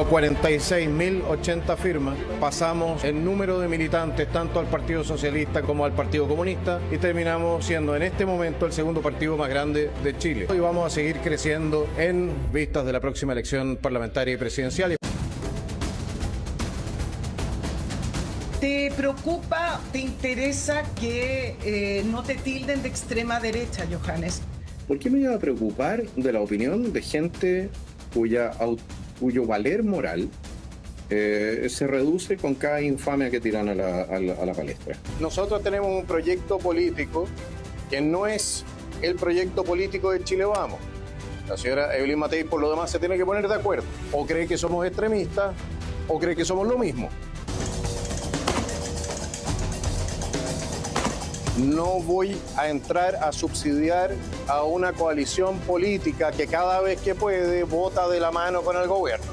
46.080 firmas, pasamos el número de militantes tanto al Partido Socialista como al Partido Comunista y terminamos siendo en este momento el segundo partido más grande de Chile. Y vamos a seguir creciendo en vistas de la próxima elección parlamentaria y presidencial. ¿Te preocupa, te interesa que no te tilden de extrema derecha, Johannes? ¿Por qué me iba a preocupar de la opinión de gente cuyo valer moral se reduce con cada infamia que tiran a la palestra? Nosotros tenemos un proyecto político que no es el proyecto político de Chile Vamos. La señora Evelyn Matei, por lo demás, se tiene que poner de acuerdo. O cree que somos extremistas, o cree que somos lo mismo. No voy a entrar a subsidiar a una coalición política que cada vez que puede vota de la mano con el gobierno.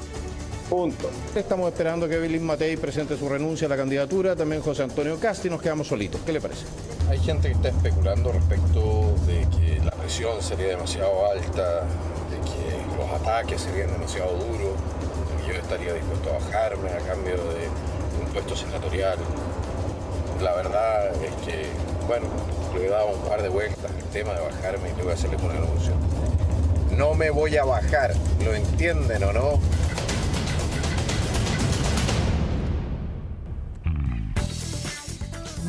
Punto. Estamos esperando que Evelyn Matei presente su renuncia a la candidatura, también José Antonio Kast, y nos quedamos solitos. ¿Qué le parece? Hay gente que está especulando respecto de que la presión sería demasiado alta, de que los ataques serían demasiado duros, de que yo estaría dispuesto a bajarme a cambio de un puesto senatorial. La verdad es que, bueno, le he dado un par de vueltas al tema de bajarme y le voy a hacerles un anuncio. No me voy a bajar, ¿lo entienden o no?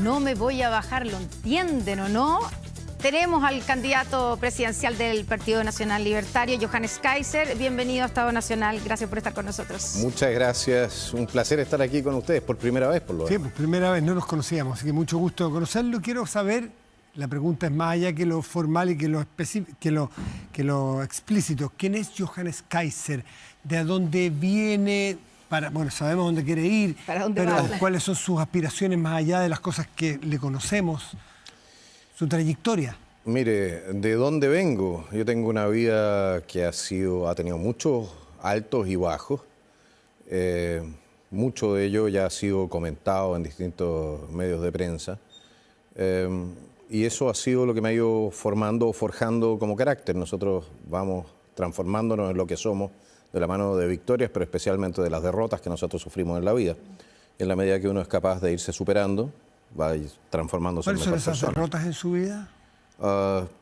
No me voy a bajar, ¿lo entienden o no? Tenemos al candidato presidencial del Partido Nacional Libertario, Johannes Kaiser. Bienvenido a Estado Nacional, gracias por estar con nosotros. Muchas gracias, un placer estar aquí con ustedes por primera vez, por lo demás. Sí, por primera vez, no nos conocíamos, así que mucho gusto conocerlo. Quiero saber, la pregunta es más allá que lo formal y que lo explícito. ¿Quién es Johannes Kaiser? ¿De dónde viene? Bueno, sabemos dónde quiere ir, pero ¿cuáles son sus aspiraciones más allá de las cosas que le conocemos? Su trayectoria. Mire, ¿de dónde vengo? Yo tengo una vida que ha tenido muchos altos y bajos. Mucho de ello ya ha sido comentado en distintos medios de prensa. Y eso ha sido lo que me ha ido forjando como carácter. Nosotros vamos transformándonos en lo que somos de la mano de victorias, pero especialmente de las derrotas que nosotros sufrimos en la vida. En la medida que uno es capaz de irse superando, va transformándose en mejor persona. ¿Cuáles son esas derrotas en su vida?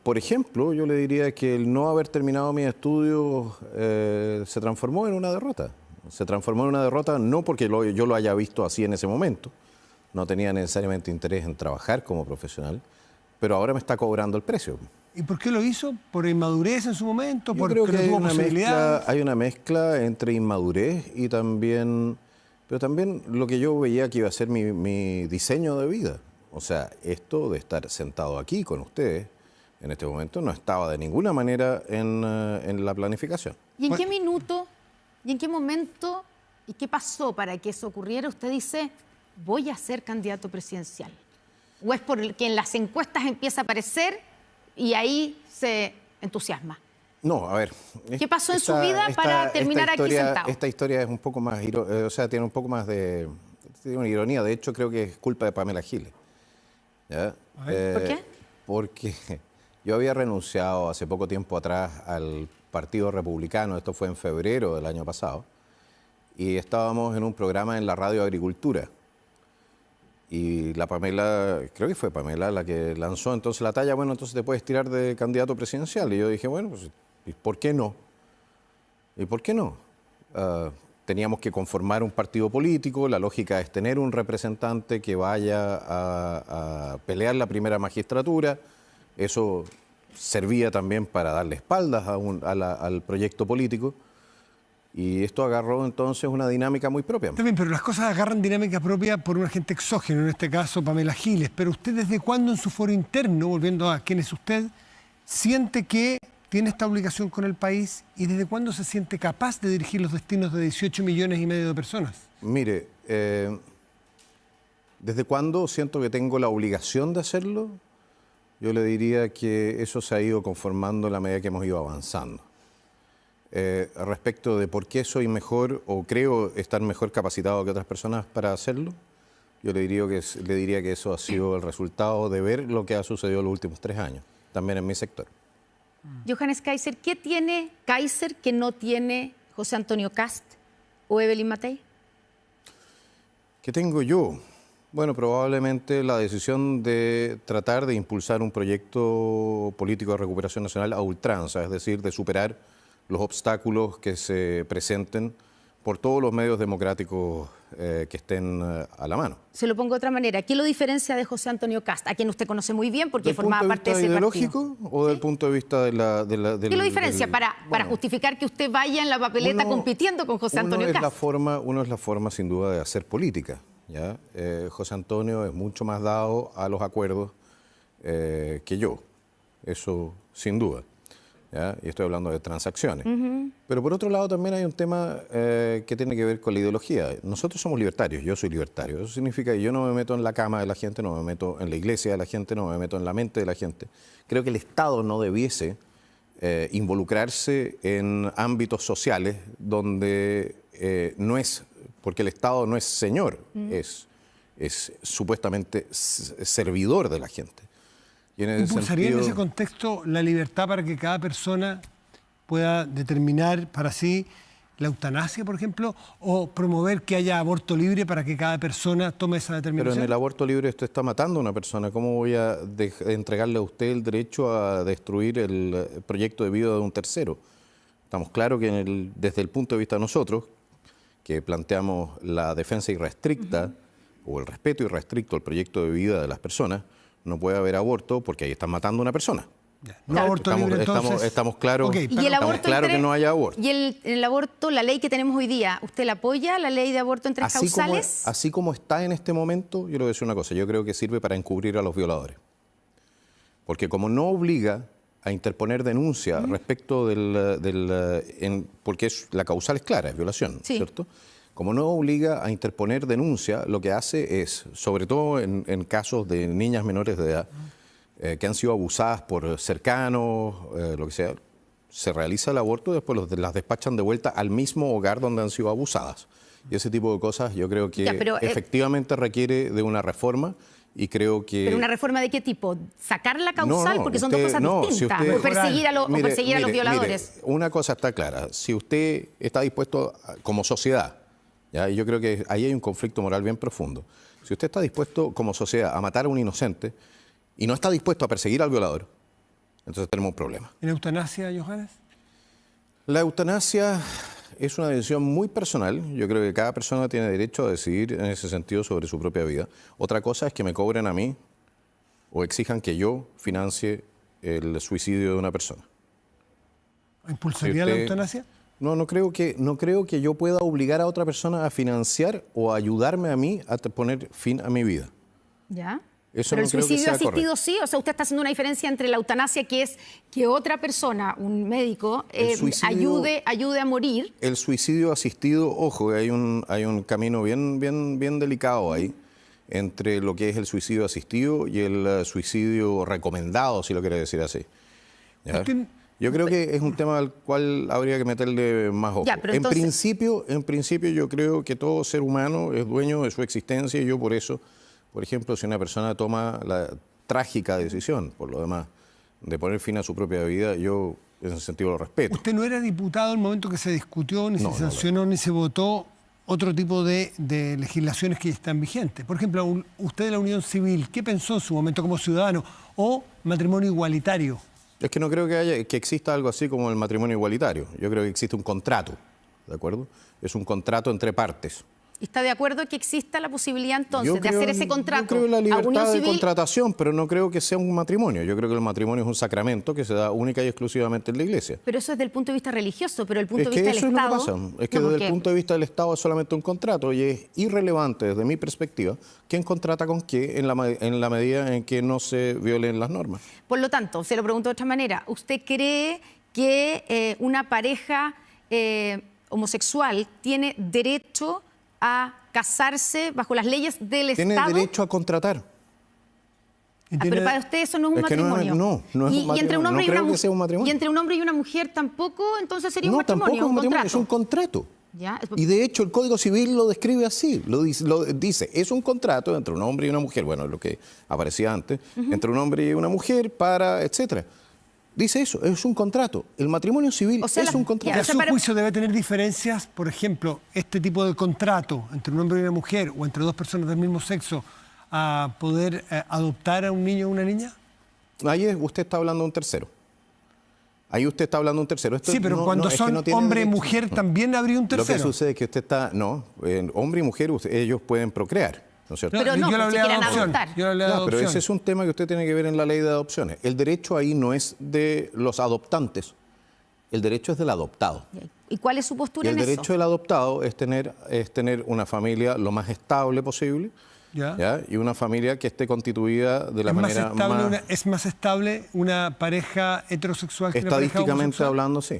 Por ejemplo, yo le diría que el no haber terminado mis estudios se transformó en una derrota. Se transformó en una derrota no porque yo lo haya visto así en ese momento. No tenía necesariamente interés en trabajar como profesional, pero ahora me está cobrando el precio. ¿Y por qué lo hizo? ¿Por inmadurez en su momento? Yo creo que hay una mezcla entre inmadurez y también... Pero también lo que yo veía que iba a ser mi diseño de vida. O sea, esto de estar sentado aquí con ustedes en este momento no estaba de ninguna manera en la planificación. ¿Y en qué minuto, y en qué momento, y qué pasó para que eso ocurriera? Usted dice, voy a ser candidato presidencial. ¿O es porque en las encuestas empieza a aparecer y ahí se entusiasma? No, a ver. ¿Qué pasó en su vida para terminar aquí sentado? Esta historia es un poco más, o sea, tiene un poco más de... Tiene una ironía, de hecho creo que es culpa de Pamela Giles. ¿Ya? ¿Por qué? Porque yo había renunciado hace poco tiempo atrás al Partido Republicano, esto fue en febrero del año pasado, y estábamos en un programa en la radio Agricultura. Y la Pamela, creo que fue Pamela la que lanzó entonces la talla, bueno, entonces te puedes tirar de candidato presidencial. Y yo dije, bueno, pues, ¿y por qué no? ¿Y por qué no? Teníamos que conformar un partido político, la lógica es tener un representante que vaya a pelear la primera magistratura. Eso servía también para darle espaldas al proyecto político. Y esto agarró entonces una dinámica muy propia. También, pero las cosas agarran dinámica propia por un agente exógeno, en este caso Pamela Giles. Pero usted, ¿desde cuándo en su foro interno, volviendo a quién es usted, siente que tiene esta obligación con el país y desde cuándo se siente capaz de dirigir los destinos de 18,5 millones de personas? Mire, ¿desde cuándo siento que tengo la obligación de hacerlo? Yo le diría que eso se ha ido conformando en la medida que hemos ido avanzando. Respecto de por qué soy mejor o creo estar mejor capacitado que otras personas para hacerlo, yo le diría que eso ha sido el resultado de ver lo que ha sucedido los últimos 3 años, también en mi sector. Johannes Kaiser, ¿qué tiene Kaiser que no tiene José Antonio Kast o Evelyn Matei? ¿Qué tengo yo? Bueno, probablemente la decisión de tratar de impulsar un proyecto político de recuperación nacional a ultranza, es decir, de superar los obstáculos que se presenten por todos los medios democráticos que estén a la mano. Se lo pongo de otra manera. ¿Qué lo diferencia de José Antonio Kast, a quien usted conoce muy bien porque ¿Del formaba punto de parte de vista ese ideológico partido? o del punto de vista de la... ¿Qué lo diferencia para justificar que usted vaya en la papeleta compitiendo con José Antonio Kast? Uno es la forma, sin duda, de hacer política, ¿ya? José Antonio es mucho más dado a los acuerdos que yo, eso sin duda, ¿ya? Y estoy hablando de transacciones. Pero por otro lado también hay un tema que tiene que ver con la ideología. Nosotros somos libertarios, yo soy libertario. Eso significa que yo no me meto en la cama de la gente, no me meto en la iglesia de la gente, no me meto en la mente de la gente. Creo que el Estado no debiese involucrarse en ámbitos sociales donde no es, porque el Estado no es señor, es supuestamente servidor de la gente. Y en ese ¿Impulsaría sentido, en ese contexto la libertad para que cada persona pueda determinar para sí la eutanasia, por ejemplo, o promover que haya aborto libre para que cada persona tome esa pero determinación? en el aborto libre usted está matando a una persona. ¿Cómo voy a entregarle a usted el derecho a destruir el proyecto de vida de un tercero? Estamos claros que desde el punto de vista de nosotros, que planteamos la defensa irrestricta o el respeto irrestricto al proyecto de vida de las personas, no puede haber aborto porque ahí están matando a una persona. No aborto libre, entonces. Estamos claros, Ok, Y el aborto que no haya aborto. Y el aborto, la ley que tenemos hoy día, ¿usted la apoya, la ley de aborto en tres causales? Así como está en este momento, yo le voy a decir una cosa, yo creo que sirve para encubrir a los violadores. Porque como no obliga a interponer denuncia respecto porque la causal es clara, es violación, Sí. ¿cierto? Como no obliga a interponer denuncia, lo que hace es, sobre todo en casos de niñas menores de edad, que han sido abusadas por cercanos, lo que sea, se realiza el aborto y después las despachan de vuelta al mismo hogar donde han sido abusadas. Y ese tipo de cosas yo creo que efectivamente requiere de una reforma y creo que... ¿Pero una reforma de qué tipo? ¿Sacar la causal? Porque son dos cosas distintas. Si o perseguir a los violadores. Mire, una cosa está clara, si usted está dispuesto como sociedad, ¿ya? Y yo creo que ahí hay un conflicto moral bien profundo. Si usted está dispuesto como sociedad a matar a un inocente y no está dispuesto a perseguir al violador, entonces tenemos un problema. ¿En eutanasia, Johannes? La eutanasia es una decisión muy personal. Yo creo que cada persona tiene derecho a decidir en ese sentido sobre su propia vida. Otra cosa es que me cobren a mí o exijan que yo financie el suicidio de una persona. ¿Impulsaría la eutanasia? No creo que yo pueda obligar a otra persona a financiar o a ayudarme a mí a poner fin a mi vida. ¿Ya? Eso Pero no el creo que suicidio sea asistido correcto. sí, o sea, usted está haciendo una diferencia entre la eutanasia, que es que otra persona, un médico, ayude a morir. El suicidio asistido, ojo, hay un camino bien delicado ahí entre lo que es el suicidio asistido y el suicidio recomendado, si lo quiere decir así. ¿Ya? Yo creo que es un tema al cual habría que meterle más ojo. Ya, pero entonces... En principio yo creo que todo ser humano es dueño de su existencia y yo por eso, por ejemplo, si una persona toma la trágica decisión, por lo demás, de poner fin a su propia vida, yo en ese sentido lo respeto. Usted no era diputado en el momento que se discutió, ni se sancionó, ni se votó otro tipo de legislaciones que están vigentes. Por ejemplo, usted de la Unión Civil, ¿qué pensó en su momento como ciudadano? O matrimonio igualitario. Es que no creo que exista algo así como el matrimonio igualitario. Yo creo que existe un contrato, ¿de acuerdo? Es un contrato entre partes. ¿Está de acuerdo que exista la posibilidad entonces de hacer ese contrato? Yo creo en la a unión libertad de civil? contratación, pero no creo que sea un matrimonio. Yo creo que el matrimonio es un sacramento que se da única y exclusivamente en la Iglesia. Pero eso es desde el punto de vista religioso, pero el punto Es de que vista eso del es lo Estado... que pasa. Es que desde el punto de vista del Estado es solamente un contrato y es irrelevante desde mi perspectiva quién contrata con qué en la medida en que no se violen las normas. Por lo tanto, se lo pregunto de otra manera, ¿usted cree que una pareja homosexual tiene derecho a casarse bajo las leyes del Tiene Estado? derecho a contratar. Pero para usted eso no es un matrimonio. No es un Y entre un matrimonio. hombre No creo que sea un matrimonio. Y entre un hombre y una mujer tampoco, entonces sería un No, matrimonio, tampoco es un matrimonio, contrato. es un contrato. ¿Ya? Y de hecho el Código Civil lo describe así, lo dice, es un contrato entre un hombre y una mujer, bueno, lo que aparecía antes, entre un hombre y una mujer para, etcétera. Dice eso, es un contrato. El matrimonio civil O sea, es un contrato. ¿Y a su juicio debe tener diferencias? Por ejemplo, este tipo de contrato entre un hombre y una mujer o entre dos personas del mismo sexo a poder adoptar a un niño o una niña. Ahí usted está hablando de un tercero. Ahí usted está hablando de un tercero. Esto Sí, pero cuando es que son no tiene hombre y derecho. mujer también habría un Lo que tercero. sucede es que usted está... No, hombre y mujer, ellos pueden procrear, ¿no es cierto? Pero no, yo le pues, si hablé de quieren adopción. adoptar. Yo le hablé de No, pero adopción. ese es un tema que usted tiene que ver en la ley de adopciones. El derecho ahí no es de los adoptantes, el derecho es del adoptado. ¿Y cuál es su Y postura el en derecho eso? del adoptado es tener una familia lo más estable posible, Ya. ¿ya? Y una familia que esté constituida de la ¿Es más manera estable más... ¿Es más estable una pareja heterosexual que una pareja Estadísticamente homosexual? hablando, sí.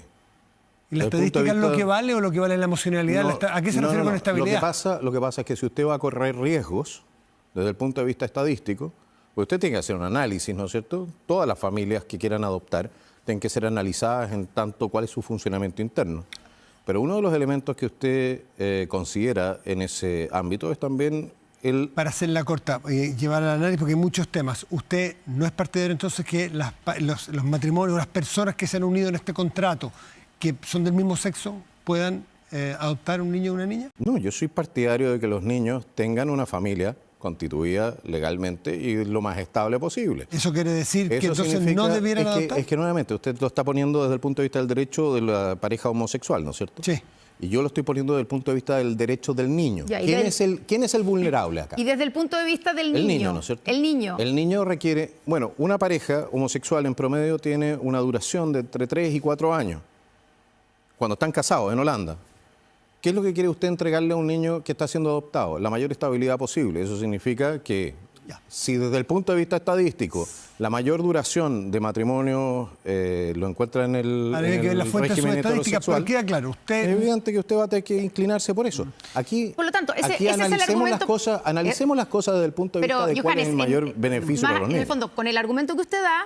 ¿Y la desde el punto de estadística es lo vista- que vale o lo que vale la emocionalidad? No, ¿A qué se refiere con estabilidad? Lo que pasa es que si usted va a correr riesgos desde el punto de vista estadístico, pues usted tiene que hacer un análisis, ¿no es cierto? Todas las familias que quieran adoptar tienen que ser analizadas en tanto cuál es su funcionamiento interno. Pero uno de los elementos que usted considera en ese ámbito es también el... Para hacerla corta, llevar al análisis, porque hay muchos temas. ¿Usted no es partidario entonces que los matrimonios, las personas que se han unido en este contrato, que son del mismo sexo, puedan adoptar un niño o una niña? No, yo soy partidario de que los niños tengan una familia constituida legalmente y lo más estable posible. Eso quiere decir que Eso entonces significa- no debieran es que, adoptar. es que nuevamente usted lo está poniendo desde el punto de vista del derecho de la pareja homosexual, ¿no es cierto? Sí. Y yo lo estoy poniendo desde el punto de vista del derecho del niño. Ya, y ¿Quién es el vulnerable acá? Y desde el punto de vista del niño. El niño, ¿no es cierto? El niño. El niño requiere... Bueno, una pareja homosexual en promedio tiene una duración de entre 3 y 4 años. Cuando están casados en Holanda. ¿Qué es lo que quiere usted entregarle a un niño que está siendo adoptado? La mayor estabilidad posible. Eso significa que si desde el punto de vista estadístico la mayor duración de matrimonio lo encuentra en el, Habría en que ver el las fuentes de sus régimen estadísticas, pero heterosexual, queda claro, es usted... evidente que usted va a tener que inclinarse por eso. Aquí, Por lo tanto, ese aquí es el analicemos argumento- analicemos las cosas desde el punto de Pero, vista de cuál es Johannes, el mayor beneficio más para los en el niños. fondo, con el argumento que usted da,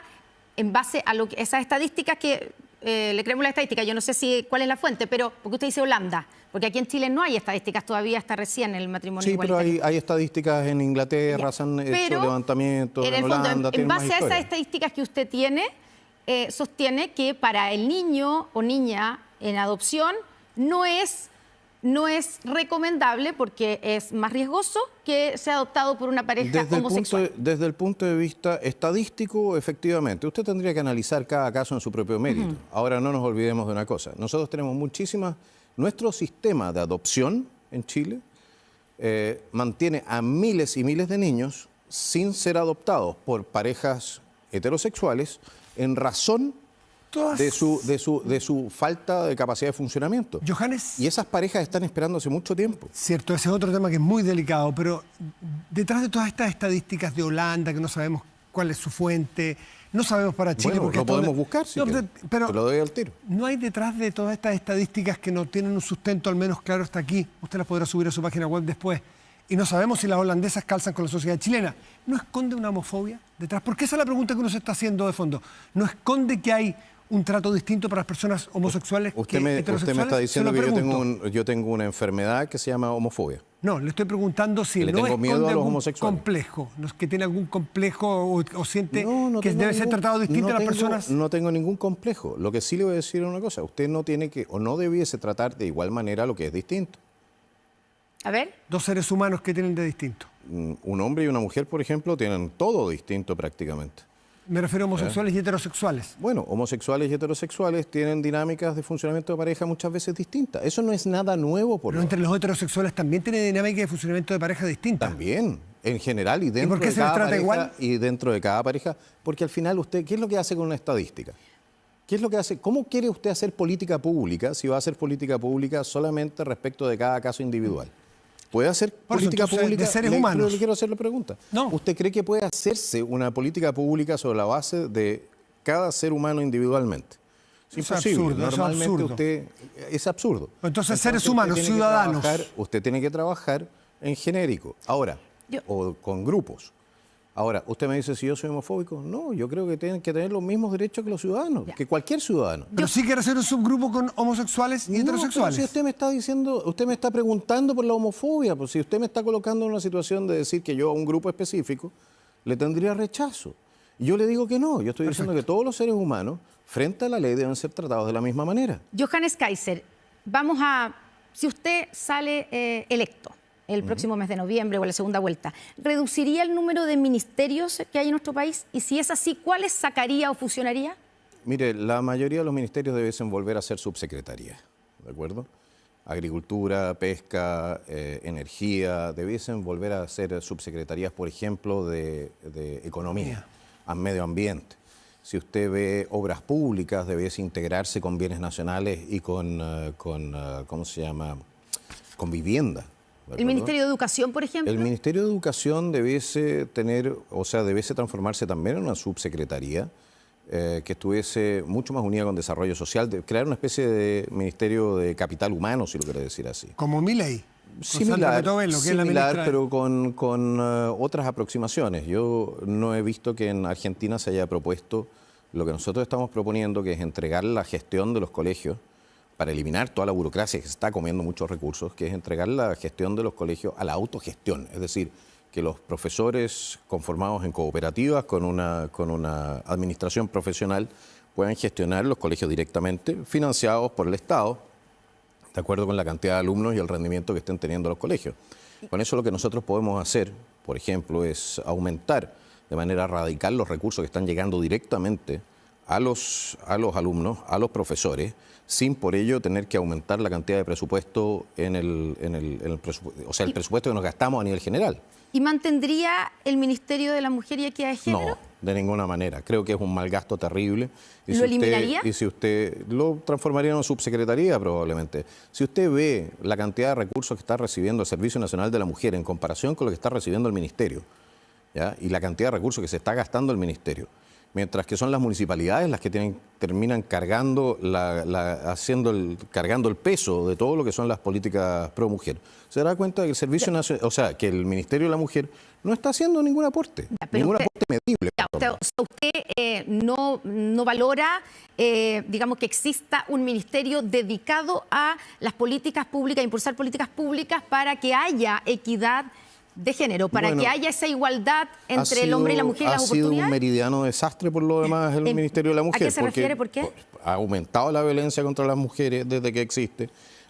en base a esas estadísticas que le creemos la estadística, yo no sé cuál es la fuente, pero porque usted dice Holanda, porque aquí en Chile no hay estadísticas todavía, hasta recién el matrimonio Sí, pero igualitario. hay estadísticas en Inglaterra, Ya. se han hecho Pero, levantamientos, en en el fondo, Holanda, en tienen más base a esas historia. estadísticas que usted tiene, sostiene que para el niño o niña en adopción no es recomendable porque es más riesgoso que sea adoptado por una pareja homosexual. Desde el punto de vista estadístico, efectivamente, usted tendría que analizar cada caso en su propio mérito. Ahora no nos olvidemos de una cosa, nosotros tenemos nuestro sistema de adopción en Chile mantiene a miles y miles de niños sin ser adoptados por parejas heterosexuales en razón de su falta de capacidad de funcionamiento. Johannes, Y esas parejas están esperando hace mucho tiempo. cierto, ese es otro tema que es muy delicado, pero detrás de todas estas estadísticas de Holanda, que no sabemos cuál es su fuente, no sabemos para Chile... Bueno, porque lo hasta podemos donde- buscar, si No, quiere. pero Te lo doy al tiro. no hay detrás de todas estas estadísticas que no tienen un sustento al menos claro hasta aquí. Usted las podrá subir a su página web después. Y no sabemos si las holandesas calzan con la sociedad chilena. ¿No esconde una homofobia detrás? Porque esa es la pregunta que uno se está haciendo de fondo. ¿No esconde que hay un trato distinto para las personas homosexuales Usted que me heterosexuales? está diciendo Se lo que pregunto. yo tengo una enfermedad que se llama homofobia. No, le estoy preguntando si Le no tengo miedo esconde a los algún homosexuales. complejo, ¿no es que tiene algún complejo o siente No que tengo debe ser ningún- tratado distinto no a las tengo- personas. No tengo ningún complejo. Lo que sí le voy a decir es una cosa. Usted no tiene que o no debiese tratar de igual manera lo que es distinto. A ver, Dos seres humanos que tienen de distinto. Un hombre y una mujer, por ejemplo, tienen todo distinto prácticamente. Me refiero a homosexuales y heterosexuales. Bueno, homosexuales y heterosexuales tienen dinámicas de funcionamiento de pareja muchas veces distintas. Eso no es nada nuevo por Pero lo entre los heterosexuales también tiene dinámica de funcionamiento de pareja distinta. También, en general y dentro por qué de se les cada trata pareja igual? y dentro de cada pareja, porque al final usted, ¿qué es lo que hace con una estadística? ¿Qué es lo que hace? ¿Cómo quiere usted hacer política pública si va a hacer política pública solamente respecto de cada caso individual? ¿Puede hacer Por eso, política entonces, pública? de seres Pero humanos. le quiero hacer la pregunta. No. ¿Usted cree que puede hacerse una política pública sobre la base de cada ser humano individualmente? Es Eso es imposible. absurdo, eso es Normalmente absurdo. usted es absurdo. Entonces, seres usted humanos, tiene que ciudadanos. usted tiene que trabajar en genérico. Ahora, o con grupos. Ahora, usted me dice si yo soy homofóbico. No, yo creo que tienen que tener los mismos derechos que los ciudadanos, que cualquier ciudadano. Pero sí quiere hacer un subgrupo con homosexuales y No, pero heterosexuales. si usted me está diciendo, usted me está preguntando por la homofobia, pues si usted me está colocando en una situación de decir que yo a un grupo específico le tendría rechazo. Y yo le digo que no, yo estoy diciendo que todos los seres humanos, frente a la ley deben ser tratados de la misma manera. Johannes Kaiser, si usted sale electo el próximo mes de noviembre o en la segunda vuelta, ¿reduciría el número de ministerios que hay en nuestro país? Y si es así, ¿cuáles sacaría o fusionaría? Mire, la mayoría de los ministerios debiesen volver a ser subsecretarías, ¿de acuerdo? Agricultura, pesca, energía, debiesen volver a ser subsecretarías, por ejemplo, de economía, a medio ambiente. Si usted ve obras públicas, debiese integrarse con bienes nacionales y con ¿cómo se llama?, con vivienda. ¿El Ministerio de Educación, por ejemplo? El Ministerio de Educación debiese transformarse también en una subsecretaría que estuviese mucho más unida con desarrollo social, crear una especie de Ministerio de Capital Humano, si lo quiere decir así. Como Milei. Similar, pero con otras aproximaciones. Yo no he visto que en Argentina se haya propuesto lo que nosotros estamos proponiendo, que es entregar la gestión de los colegios para eliminar toda la burocracia que se está comiendo muchos recursos, que es entregar la gestión de los colegios a la autogestión, es decir, que los profesores conformados en cooperativas con una administración profesional puedan gestionar los colegios directamente, financiados por el Estado, de acuerdo con la cantidad de alumnos y el rendimiento que estén teniendo los colegios. Con eso lo que nosotros podemos hacer, por ejemplo, es aumentar de manera radical los recursos que están llegando directamente a los alumnos, a los profesores, sin por ello tener que aumentar la cantidad de presupuesto el presupuesto que nos gastamos a nivel general. ¿Y mantendría el Ministerio de la Mujer y Equidad de Género? No, de ninguna manera. Creo que es un mal gasto terrible. Y ¿Lo eliminaría? Y si usted lo transformaría en una subsecretaría probablemente. Si usted ve la cantidad de recursos que está recibiendo el Servicio Nacional de la Mujer en comparación con lo que está recibiendo el Ministerio, ¿ya?, y la cantidad de recursos que se está gastando el Ministerio, mientras que son las municipalidades las que terminan cargando cargando el peso de todo lo que son las políticas pro mujer. Se dará cuenta que el Servicio Nacional, que el Ministerio de la Mujer no está haciendo ningún aporte, aporte medible. Usted no valora, digamos, que exista un ministerio dedicado a las políticas públicas, a impulsar políticas públicas para que haya equidad de género, para que haya esa igualdad entre el hombre y la mujer y las oportunidades. Ha sido un meridiano desastre por lo demás el Ministerio de la Mujer. ¿A qué se refiere? ¿Por qué? Ha aumentado la violencia contra las mujeres desde que existe.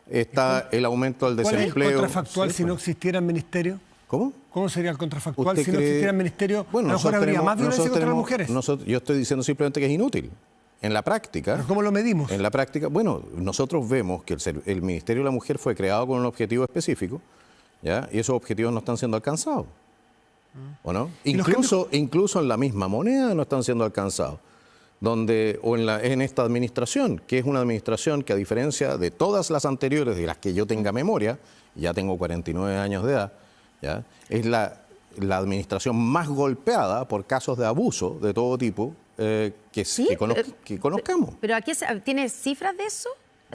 Está el aumento del desempleo. ¿Cuál es el contrafactual si no existiera el ministerio? ¿Cómo? ¿Cómo sería el contrafactual si no existiera el ministerio? Bueno, a lo mejor habría más violencia contra las mujeres. Yo estoy diciendo simplemente que es inútil. En la práctica... ¿Pero cómo lo medimos? En la práctica, bueno, nosotros vemos que el Ministerio de la Mujer fue creado con un objetivo específico, ¿ya?, y esos objetivos no están siendo alcanzados. ¿O no? Incluso en la misma moneda no están siendo alcanzados. En esta administración, que es una administración que, a diferencia de todas las anteriores, de las que yo tenga memoria, ya tengo 49 años de edad, ¿ya?, es la administración más golpeada por casos de abuso de todo tipo que conozcamos. ¿Pero aquí tiene cifras de eso?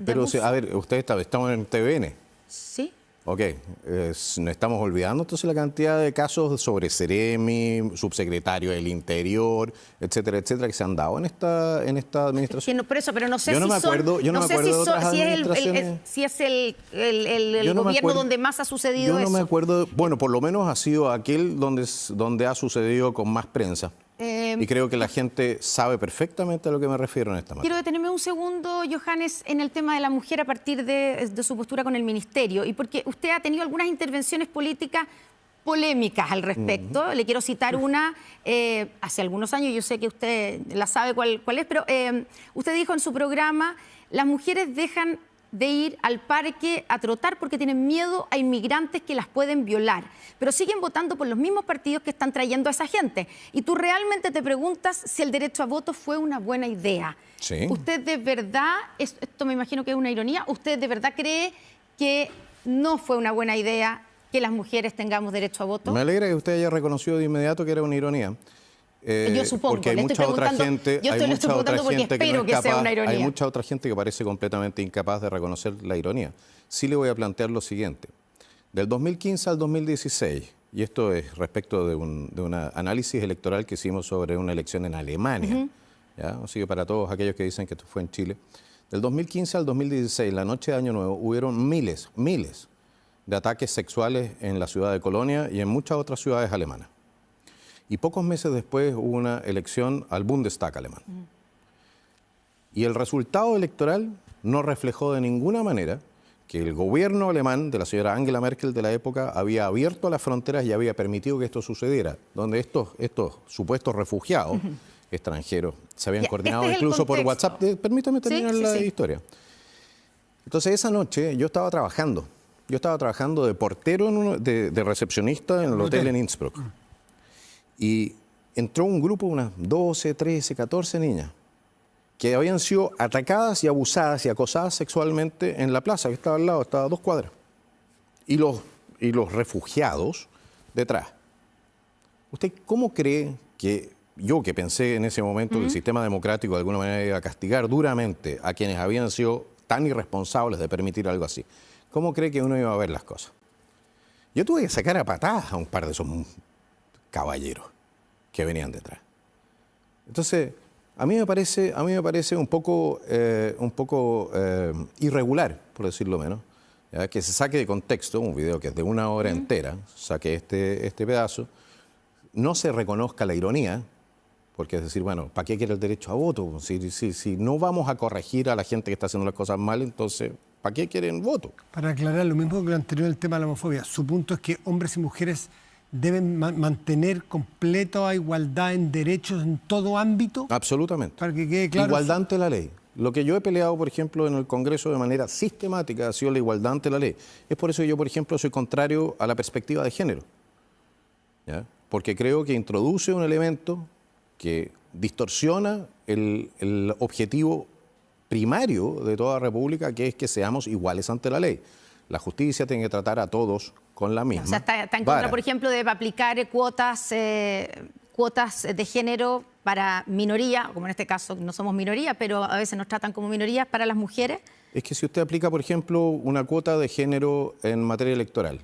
Pero, a ver, estamos en TVN. Sí. Ok, nos estamos olvidando entonces la cantidad de casos sobre Seremi, subsecretario del Interior, etcétera, etcétera, que se han dado en esta administración. Pero no sé si es el gobierno donde más ha sucedido eso. Yo no me acuerdo, bueno, por lo menos ha sido aquel donde ha sucedido con más prensa. Y creo que la gente sabe perfectamente a lo que me refiero en esta materia. Quiero detenerme un segundo, Johannes, en el tema de la mujer a partir de su postura con el Ministerio, y porque usted ha tenido algunas intervenciones políticas polémicas al respecto. Le quiero citar una hace algunos años, yo sé que usted la sabe cuál es, pero usted dijo en su programa: las mujeres dejan de ir al parque a trotar porque tienen miedo a inmigrantes que las pueden violar, pero siguen votando por los mismos partidos que están trayendo a esa gente. Y tú realmente te preguntas si el derecho a voto fue una buena idea. Sí. ¿Usted de verdad, esto me imagino que es una ironía, usted de verdad cree que no fue una buena idea que las mujeres tengamos derecho a voto? Me alegra que usted haya reconocido de inmediato que era una ironía. Yo supongo, porque hay mucha otra gente, hay mucha otra gente que parece completamente incapaz de reconocer la ironía. Sí le voy a plantear lo siguiente. Del 2015 al 2016, y esto es respecto de un análisis electoral que hicimos sobre una elección en Alemania, ¿ya? Así que para todos aquellos que dicen que esto fue en Chile, del 2015 al 2016, la noche de Año Nuevo, hubieron miles de ataques sexuales en la ciudad de Colonia y en muchas otras ciudades alemanas. Y pocos meses después hubo una elección al Bundestag alemán. Y el resultado electoral no reflejó de ninguna manera que el gobierno alemán de la señora Angela Merkel de la época había abierto las fronteras y había permitido que esto sucediera, donde estos supuestos refugiados extranjeros se habían coordinado incluso por WhatsApp. Permítame terminar la historia. Entonces esa noche yo estaba trabajando. Yo estaba trabajando de portero, de recepcionista en el hotel en Innsbruck. Y entró un grupo, unas 12, 13, 14 niñas, que habían sido atacadas y abusadas y acosadas sexualmente en la plaza, que estaba al lado, estaba a 2 cuadras. Y los refugiados detrás. ¿Usted cómo cree que yo, que pensé en ese momento que el sistema democrático de alguna manera iba a castigar duramente a quienes habían sido tan irresponsables de permitir algo así, cómo cree que uno iba a ver las cosas? Yo tuve que sacar a patadas a un par de esos caballeros que venían detrás. Entonces, a mí me parece un poco irregular, por decirlo menos, ¿ya? Que se saque de contexto un video que es de 1 hora entera, saque este pedazo, no se reconozca la ironía, porque es decir, bueno, ¿para qué quiere el derecho a voto? Si no vamos a corregir a la gente que está haciendo las cosas mal, entonces, ¿para qué quieren voto? Para aclarar lo mismo que lo anterior del tema de la homofobia, su punto es que hombres y mujeres deben mantener completa igualdad en derechos en todo ámbito. Absolutamente. Para que quede claro. Igualdad ante la ley. Lo que yo he peleado, por ejemplo, en el Congreso de manera sistemática ha sido la igualdad ante la ley. Es por eso que yo, por ejemplo, soy contrario a la perspectiva de género, ¿ya? Porque creo que introduce un elemento que distorsiona el objetivo primario de toda república, que es que seamos iguales ante la ley. La justicia tiene que tratar a todos con la misma. O sea, está en contra, por ejemplo, de aplicar cuotas de género para minoría, como en este caso no somos minoría, pero a veces nos tratan como minorías, para las mujeres. Es que si usted aplica, por ejemplo, una cuota de género en materia electoral,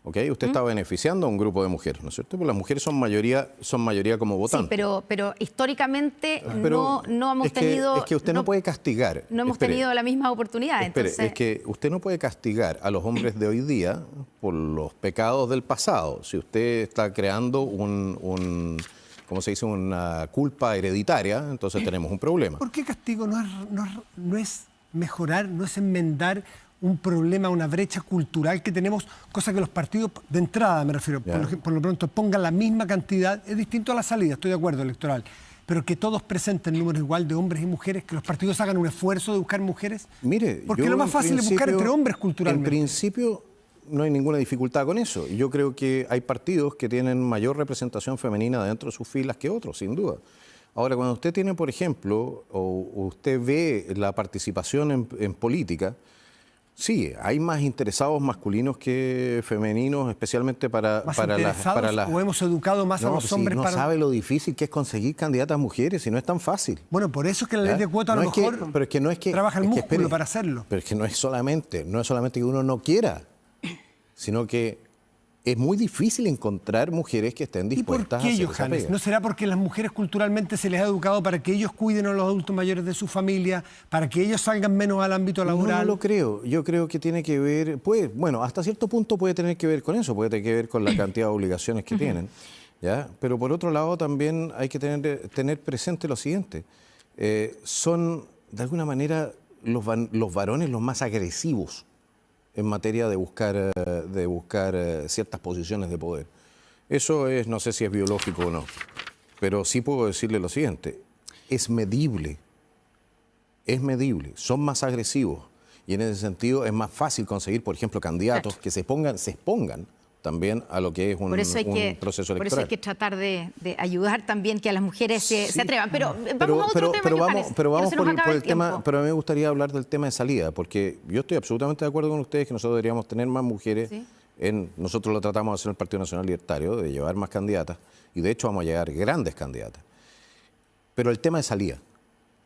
¿okay? Usted está beneficiando a un grupo de mujeres, ¿no es cierto? Porque las mujeres son mayoría como votantes. Sí, pero históricamente no hemos tenido... Es que usted no puede castigar. No hemos tenido la misma oportunidad. Entonces... Es que usted no puede castigar a los hombres de hoy día por los pecados del pasado. Si usted está creando ¿cómo se dice? Una culpa hereditaria, entonces tenemos un problema. ¿Por qué castigo no es mejorar, no es enmendar un problema, una brecha cultural que tenemos, cosa que los partidos, de entrada me refiero, por lo pronto pongan la misma cantidad, es distinto a la salida, estoy de acuerdo, electoral, pero que todos presenten números igual de hombres y mujeres, que los partidos hagan un esfuerzo de buscar mujeres? Mire, porque lo más fácil es buscar entre hombres culturalmente. En principio no hay ninguna dificultad con eso. Yo creo que hay partidos que tienen mayor representación femenina dentro de sus filas que otros, sin duda. Ahora, cuando usted tiene, por ejemplo, o usted ve la participación en política, sí, hay más interesados masculinos que femeninos, especialmente para las... ¿O hemos educado más a los hombres? No sabe lo difícil que es conseguir candidatas mujeres, y no es tan fácil. Bueno, por eso es que la ley de cuota a lo mejor trabaja el músculo para hacerlo. Pero es que no es solamente que uno no quiera, sino que es muy difícil encontrar mujeres que estén dispuestas a hacer esa pega. ¿No será porque las mujeres culturalmente se les ha educado para que ellos cuiden a los adultos mayores de su familia, para que ellos salgan menos al ámbito laboral? No lo creo. Yo creo que tiene que ver, bueno, hasta cierto punto puede tener que ver con eso, puede tener que ver con la cantidad de obligaciones que tienen, ¿ya? Pero por otro lado también hay que tener presente lo siguiente. Son, de alguna manera, los varones los más agresivos en materia de buscar ciertas posiciones de poder. Eso es, no sé si es biológico o no, pero sí puedo decirle lo siguiente: es medible, son más agresivos, y en ese sentido es más fácil conseguir, por ejemplo, candidatos que se expongan también a lo que es un proceso electoral. Por eso hay que tratar de ayudar también que a las mujeres se atrevan. Pero vamos a otro tema, pero vamos por el tema. Pero a mí me gustaría hablar del tema de salida, porque yo estoy absolutamente de acuerdo con ustedes que nosotros deberíamos tener más mujeres. ¿Sí? Nosotros lo tratamos de hacer en el Partido Nacional Libertario, de llevar más candidatas, y de hecho vamos a llegar grandes candidatas. Pero el tema de salida,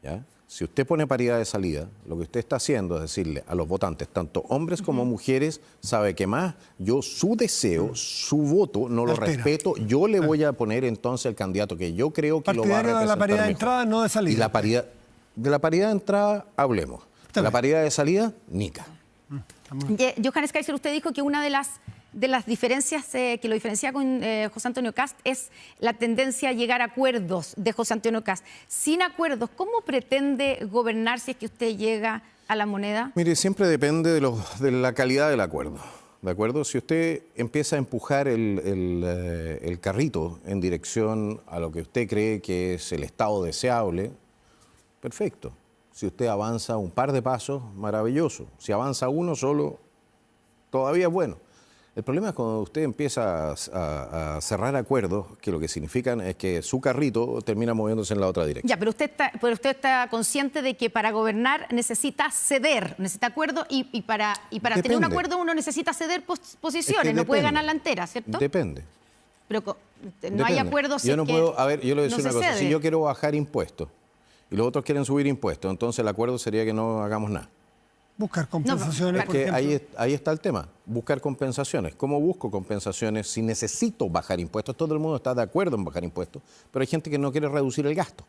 ¿ya? Si usted pone paridad de salida, lo que usted está haciendo es decirle a los votantes, tanto hombres como mujeres, sabe que más yo su deseo, su voto, no lo respeto, yo le voy a poner entonces el candidato que yo creo que lo va a representar. De la paridad de entrada, no de salida. Y de la paridad de entrada, hablemos. De la paridad de salida, nica. Johannes Kaiser, usted dijo que una de las de las diferencias que lo diferencia con José Antonio Kast es la tendencia a llegar a acuerdos de José Antonio Kast. Sin acuerdos, ¿cómo pretende gobernar si es que usted llega a la moneda? Mire, siempre depende de la calidad del acuerdo. ¿De acuerdo? Si usted empieza a empujar el carrito en dirección a lo que usted cree que es el estado deseable, perfecto. Si usted avanza un par de pasos, maravilloso. Si avanza uno solo, todavía es bueno. El problema es cuando usted empieza a cerrar acuerdos, que lo que significan es que su carrito termina moviéndose en la otra dirección. Ya, pero usted está consciente de que para gobernar necesita ceder, necesita acuerdo y para tener un acuerdo uno necesita ceder posiciones, Es que no puede depende. ganar la entera, ¿cierto? Depende. Pero no hay acuerdos. Yo no puedo, a ver, yo le voy a decir no una se cosa, cede. si yo quiero bajar impuestos y los otros quieren subir impuestos, entonces el acuerdo sería que no hagamos nada. Buscar compensaciones, Es por que ejemplo. ahí está el tema, buscar compensaciones. ¿Cómo busco compensaciones si necesito bajar impuestos? Todo el mundo está de acuerdo en bajar impuestos, pero hay gente que no quiere reducir el gasto.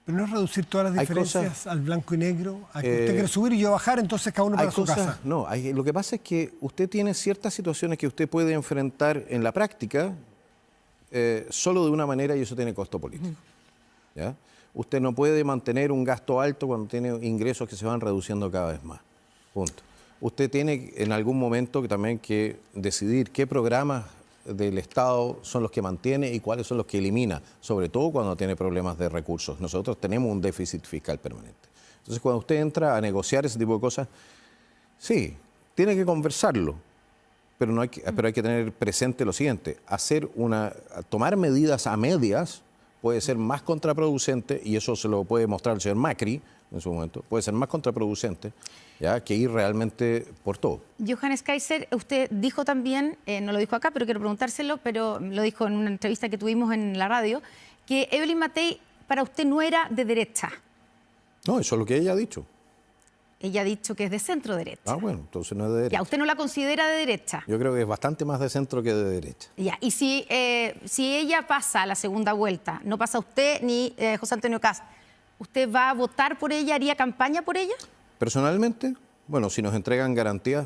Pero no es reducir todas las Hay diferencias cosas- al blanco y negro, a que usted quiere subir y yo bajar, entonces cada uno para su casa. No, lo que pasa es que usted tiene ciertas situaciones que usted puede enfrentar en la práctica solo de una manera y eso tiene costo político. ¿Ya? Usted no puede mantener un gasto alto cuando tiene ingresos que se van reduciendo cada vez más. Punto. Usted tiene en algún momento también que decidir qué programas del Estado son los que mantiene y cuáles son los que elimina, sobre todo cuando tiene problemas de recursos. Nosotros tenemos un déficit fiscal permanente. Entonces, cuando usted entra a negociar ese tipo de cosas, sí, tiene que conversarlo, pero hay que tener presente lo siguiente: tomar medidas a medias puede ser más contraproducente, y eso se lo puede mostrar el señor Macri en su momento, puede ser más contraproducente, ¿ya?, que ir realmente por todo. Johannes Kaiser, usted dijo también, no lo dijo acá, pero quiero preguntárselo, pero lo dijo en una entrevista que tuvimos en la radio, que Evelyn Matei para usted no era de derecha. No, eso es lo que ella ha dicho. Ella ha dicho que es de centro derecha. Ah, bueno, entonces no es de derecha. Ya, usted no la considera de derecha. Yo creo que es bastante más de centro que de derecha. Ya, y si ella pasa a la segunda vuelta, no pasa usted ni José Antonio Kast, ¿usted va a votar por ella, haría campaña por ella? Personalmente, bueno, si nos entregan garantías,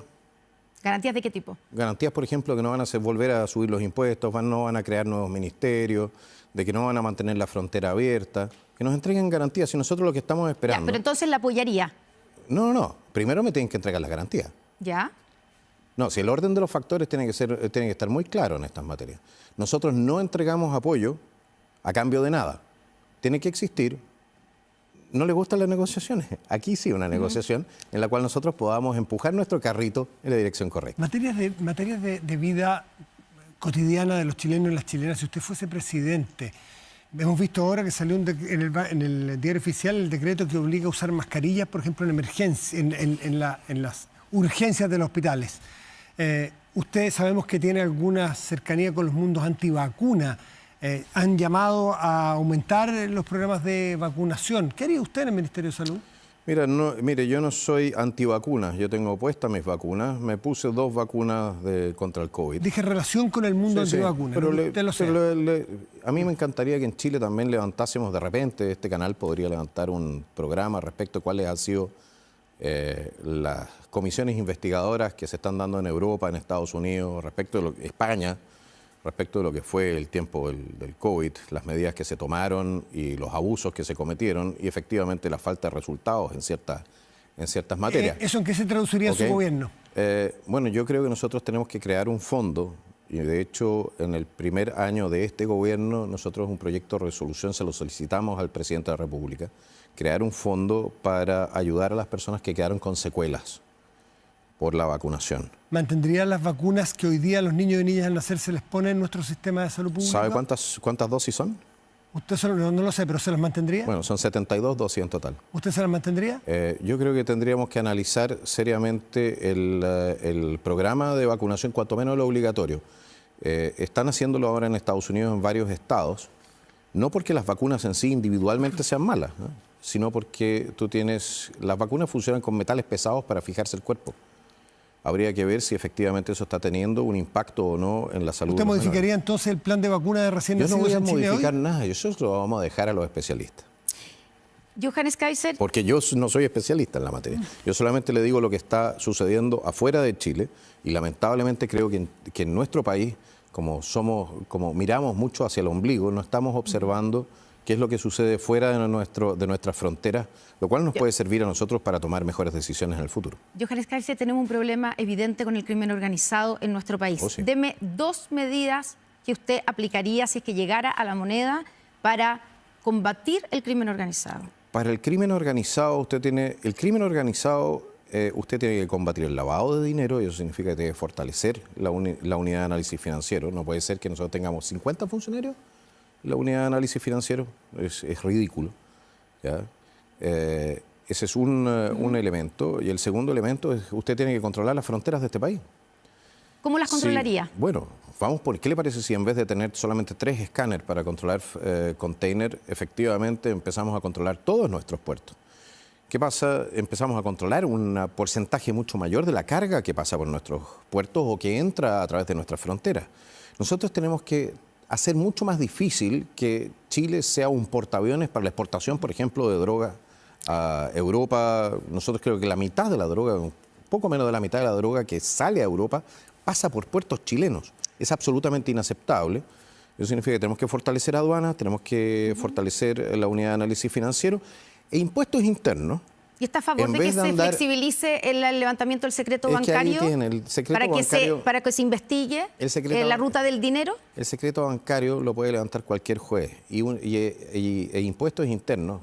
¿Garantías de qué tipo? garantías, por ejemplo, que no van a volver a subir los impuestos, no van a crear nuevos ministerios, de que no van a mantener la frontera abierta, que nos entreguen garantías, y nosotros lo que estamos Ya, esperando... pero entonces la apoyaría. No. Primero me tienen que entregar las garantías. ¿Ya? No, si el orden de los factores tiene que estar muy claro en estas materias. Nosotros no entregamos apoyo a cambio de nada. Tiene que existir. ¿No le gustan las negociaciones? Aquí sí, una negociación en la cual nosotros podamos empujar nuestro carrito en la dirección correcta. Materias de vida cotidiana de los chilenos y las chilenas, si usted fuese presidente, hemos visto ahora que salió en el diario oficial el decreto que obliga a usar mascarillas, por ejemplo, en emergencia, en las urgencias de los hospitales. Usted sabemos que tiene alguna cercanía con los mundos antivacuna. Han llamado a aumentar los programas de vacunación. ¿Qué haría usted en el Ministerio de Salud? Mire, yo no soy antivacunas, yo tengo puestas mis vacunas, me puse 2 vacunas contra el COVID. Dije relación con el mundo Sí, antivacuna, pero ¿no? Usted lo sabe. a mí me encantaría que en Chile también levantásemos de repente, este canal podría levantar un programa respecto a cuáles han sido las comisiones investigadoras que se están dando en Europa, en Estados Unidos, respecto de España, respecto de lo que fue el tiempo del COVID, las medidas que se tomaron y los abusos que se cometieron y efectivamente la falta de resultados en ciertas materias. ¿Eso en qué se traduciría en su Ok. gobierno? Bueno, yo creo que nosotros tenemos que crear un fondo y de hecho en el primer año de este gobierno nosotros un proyecto de resolución se lo solicitamos al presidente de la República, crear un fondo para ayudar a las personas que quedaron con secuelas por la vacunación. ¿Mantendría las vacunas que hoy día a los niños y niñas al nacer se les pone en nuestro sistema de salud pública? ¿Sabe cuántas dosis son? Usted no lo sé, pero ¿se las mantendría? Bueno, son 72 dosis en total. ¿Usted se las mantendría? Yo creo que tendríamos que analizar seriamente el programa de vacunación, cuanto menos lo obligatorio. Están haciéndolo ahora en Estados Unidos en varios estados, no porque las vacunas en sí individualmente sean malas, ¿no?, sino porque las vacunas funcionan con metales pesados para fijarse el cuerpo. Habría que ver si efectivamente eso está teniendo un impacto o no en la salud. ¿Usted modificaría entonces el plan de vacuna de recién Yo no nacidos voy a en Chile modificar hoy? nada, eso lo vamos a dejar a los especialistas. Johannes Kaiser. Porque yo no soy especialista en la materia. Yo solamente le digo lo que está sucediendo afuera de Chile y lamentablemente creo que en nuestro país, como miramos mucho hacia el ombligo, no estamos observando qué es lo que sucede fuera de nuestras fronteras, lo cual nos puede servir a nosotros para tomar mejores decisiones en el futuro. Johannes Kaiser, tenemos un problema evidente con el crimen organizado en nuestro país. Oh, sí. Deme 2 medidas que usted aplicaría si es que llegara a la moneda para combatir el crimen organizado. Para el crimen organizado, usted tiene que combatir el lavado de dinero, y eso significa que tiene que fortalecer la unidad de análisis financiero. No puede ser que nosotros tengamos 50 funcionarios en la unidad de análisis financiero, es ridículo, ¿ya? Ese es un elemento. Y el segundo elemento es que usted tiene que controlar las fronteras de este país. ¿Cómo las controlaría? Sí, bueno, ¿qué le parece si en vez de tener solamente 3 escáneres para controlar container, efectivamente empezamos a controlar todos nuestros puertos? ¿Qué pasa? Empezamos a controlar un porcentaje mucho mayor de la carga que pasa por nuestros puertos o que entra a través de nuestras fronteras. Nosotros tenemos que hacer mucho más difícil que Chile sea un portaaviones para la exportación, por ejemplo, de droga a Europa. Nosotros creo que la mitad de la droga, un poco menos de la mitad de la droga que sale a Europa, pasa por puertos chilenos. Es absolutamente inaceptable. Eso significa que tenemos que fortalecer aduanas, tenemos que fortalecer la unidad de análisis financiero e impuestos internos. ¿Y está a favor de que se flexibilice el levantamiento del secreto bancario para que se investigue la ruta del dinero? El secreto bancario lo puede levantar cualquier juez e impuestos internos,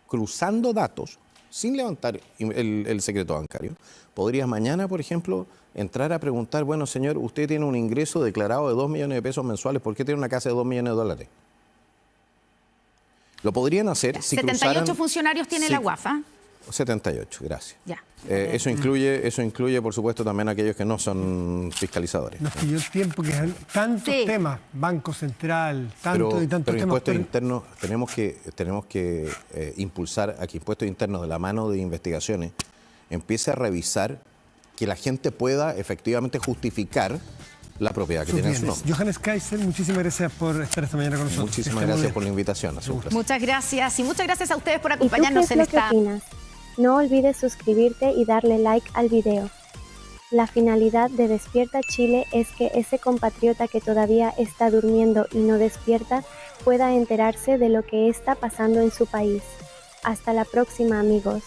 cruzando datos, sin levantar el secreto bancario. Podrías mañana, por ejemplo, entrar a preguntar, bueno, señor, usted tiene un ingreso declarado de 2 millones de pesos mensuales, ¿por qué tiene una casa de 2 millones de dólares? Lo podrían hacer si 78 funcionarios tiene la UAFA. 78, gracias. Ya. Eso incluye, por supuesto, también aquellos que no son fiscalizadores. Nos pilló el tiempo, que hay tantos temas, Banco Central, tantos temas. Impuestos internos, tenemos que impulsar a que impuestos internos, de la mano de investigaciones, empiece a revisar que la gente pueda efectivamente justificar la propiedad que tiene en su nombre. Johannes Kaiser, muchísimas gracias por estar esta mañana con nosotros. Muchísimas gracias por la invitación. Muchas gracias, y muchas gracias a ustedes por acompañarnos en esta... ¿Qué opinas? No olvides suscribirte y darle like al video. La finalidad de Despierta Chile es que ese compatriota que todavía está durmiendo y no despierta pueda enterarse de lo que está pasando en su país. Hasta la próxima, amigos.